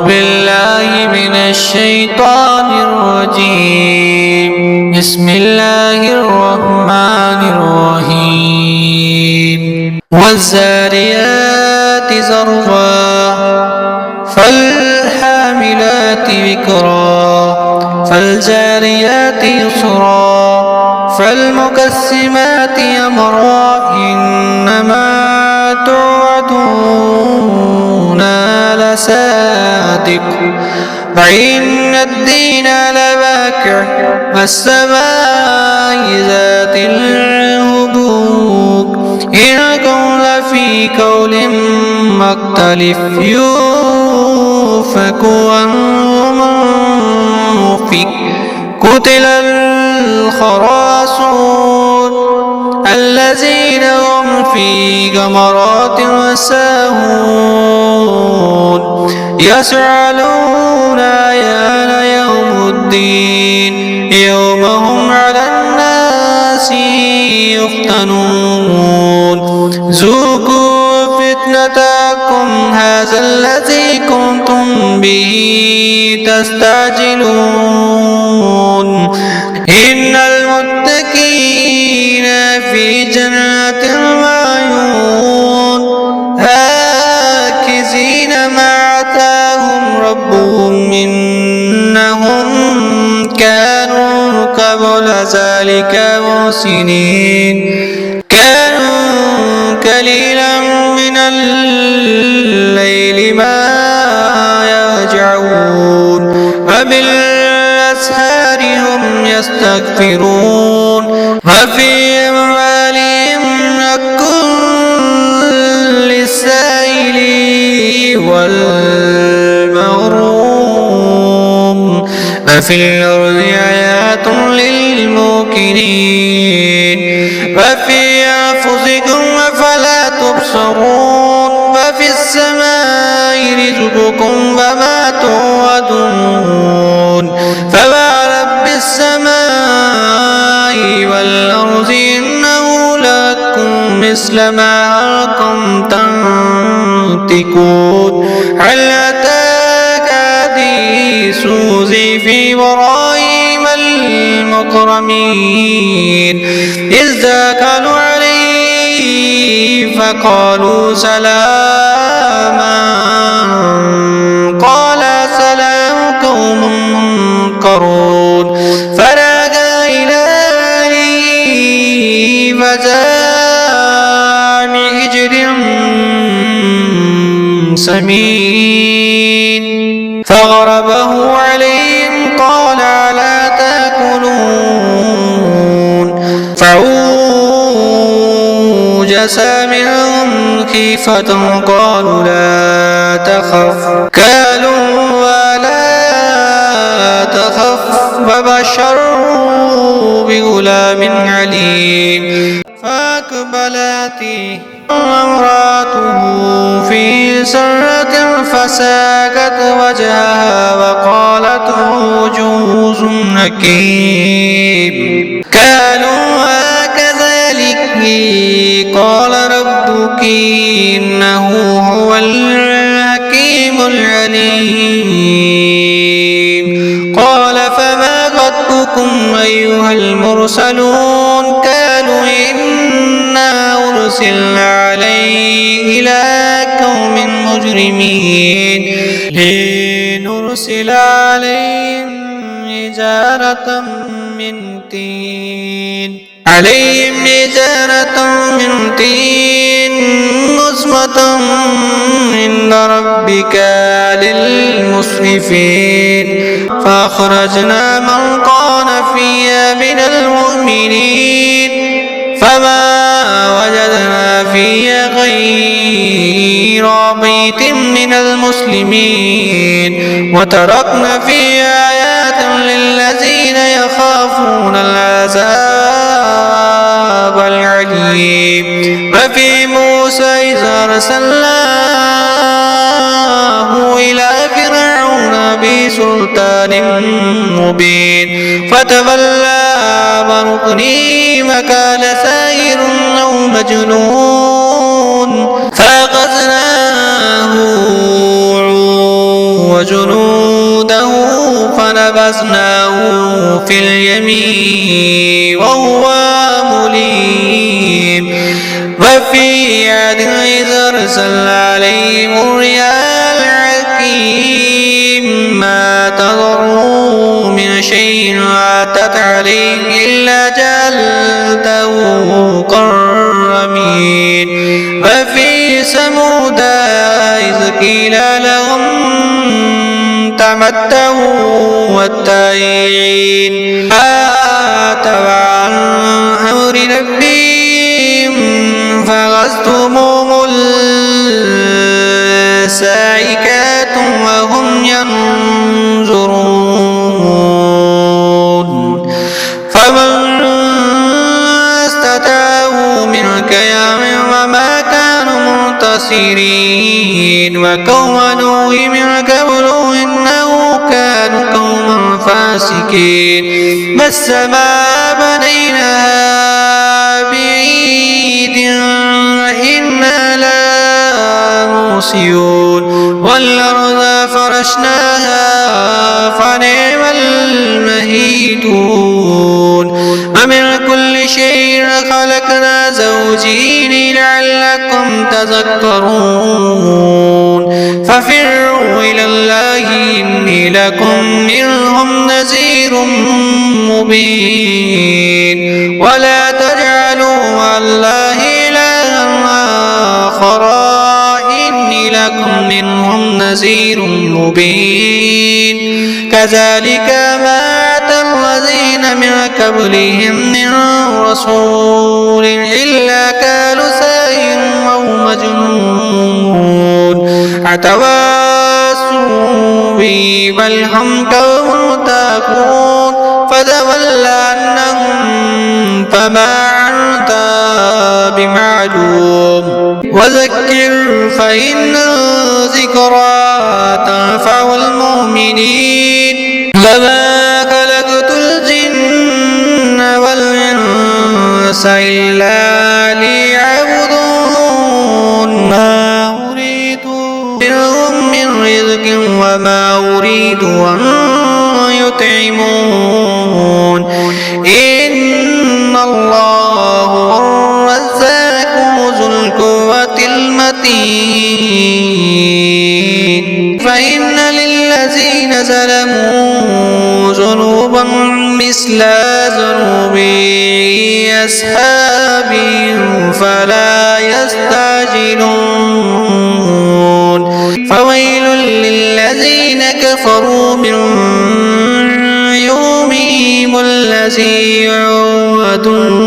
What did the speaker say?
بالله من الشيطان الرجيم. بسم الله الرحمن الرحيم. والزاريات زرعا فالحاملات وقرا فالجاريات يسرا فالمقسمات أمرا إنما توعدون لصادق وإن الدين لواقع والسماء ذات الحبوك إنكم لفي قول مختلف يؤفك عنه من أفك قتل الخراصون الذين هم في غمرات ساهون يسألون أيان يوم الدين يوم هم على الناس يفتنون ذوقوا فتنتكم هذا الذي كنتم به تستعجلون إن المتقين في جنات وعيون آكلين ما آتاهم ربهم إنهم كانوا قبل ذلك محسنين كانوا قليلا من الليل ما يهجعون وبالأسحار هم يستغفرون وفي أموالهم حق للسائل والمحروم وفي الأرض آيات للموقنين وفي أنفسكم أفلا تبصرون وفي السماء رزقكم وما توعدون فورب السماء والأرض إنه لكم مثل ما أنتم تنطقون هل أتاك حديث ذي إبراهيم المكرمين إذ دخلوا عليه فقالوا سلاما قال سلام قوم منكرون فراغ إلى أهله فجاء بعجل سمين فغربه عليهم قال ألا تأكلون فأوجس منهم خيفة قالوا لا تخف قالوا ولا تخف فبشروه بغلام عليم فأقبلت امرأته في سرة فساكت وجهها وقالت عجوز حكيم قالوا وكذلك قال ربك إنه هو الحكيم العليم قال فما خطبكم أيها المرسلون قالوا إنا أرسلنا عليه إلى قوم مجرمين لنرسل عليهم حجارة من طين مسمة عند ربك للمسرفين فأخرجنا من كان فيها من المؤمنين فما وجدنا فيها غير بيت من المسلمين وتركنا فيها آيات للذين يخافون العذاب العليم وفي موسى إذ أرسلناه إلى فرعون بسلطان مبين فتولى بركني وكان ساحر أو مجنون فأخذناه وجنوده فنبذناه في اليمين وهو مليم. وفي عاد إذ أرسلنا عليهم الرياح العقيم ما تذر من شيء أتت عليه إلا جعلته كالرميم. وفي ثمود إذ قيل لهم تمتعوا والتائعين آتوا عن أمر ربهم فغزتموهم الصاعقات وهم ينظرون. فمن استطاعوا منك وما كانوا منتصرين. وقوم نوح من قبل إنه كانوا قوما فاسقين. والسماء بنيناها بعيد وإنا لموسعون. والأرض فرشناها فنعم المهيدون. ومن كل شيء خلقنا زوجين لعلكم تذكرون. ففروا إلى الله إني لكم منهم نذير مبين. ولا تجعلوا مع الله إلها آخر إني لكم منهم نذير مبين. كذلك ما أتى الذين من قبلهم من رسول إلا قالوا ساحر أو مجنون أتواصوا به بل هم قوم تافهون. فتول عنهم فما أنت بمعلوم. وذكر فإن الذكرى تنفع المؤمنين. وما خلقت الجن والإنس إلا ليعبدون. ما أريد منهم من رزق وما أريد أن يطعمون. إن الله هو الرزاق ذو القوة المتين. فإن للذين ظلموا ذنوبا مثل ذنوب أصحابهم فلا يستعجلون. فويل للذين كفروا من يومهم الذي يوعدون.